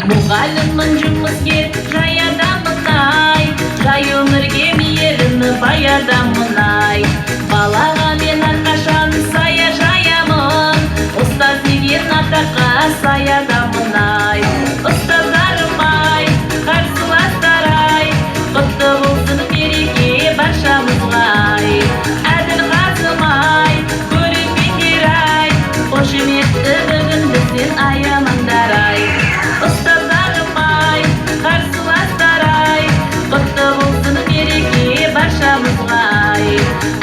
Мұғаліммін жұмыскер жай адамын-ай, жай өмірге мейірімі бай адамын-ай. Балаға мен әрқашан сая жаямын, ұстаз деген атаққа сай адамын-ай. Ұстаздарым-ай, қарсыластар-ай, құтты болсын мереке баршамызға-ай. Әділ Қасым-ай, көрермендер-ай, қошеметті бүгін бізден аямаңдар-ай. Ұстаздарым-ай, қарсыластар-ай, құтты болсын мереке баршамызға-ай.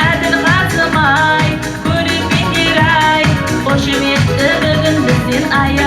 Әділ Қасым-ай, көрермендер-ай, қошеметті бүгін бізден аямаңдар-ай.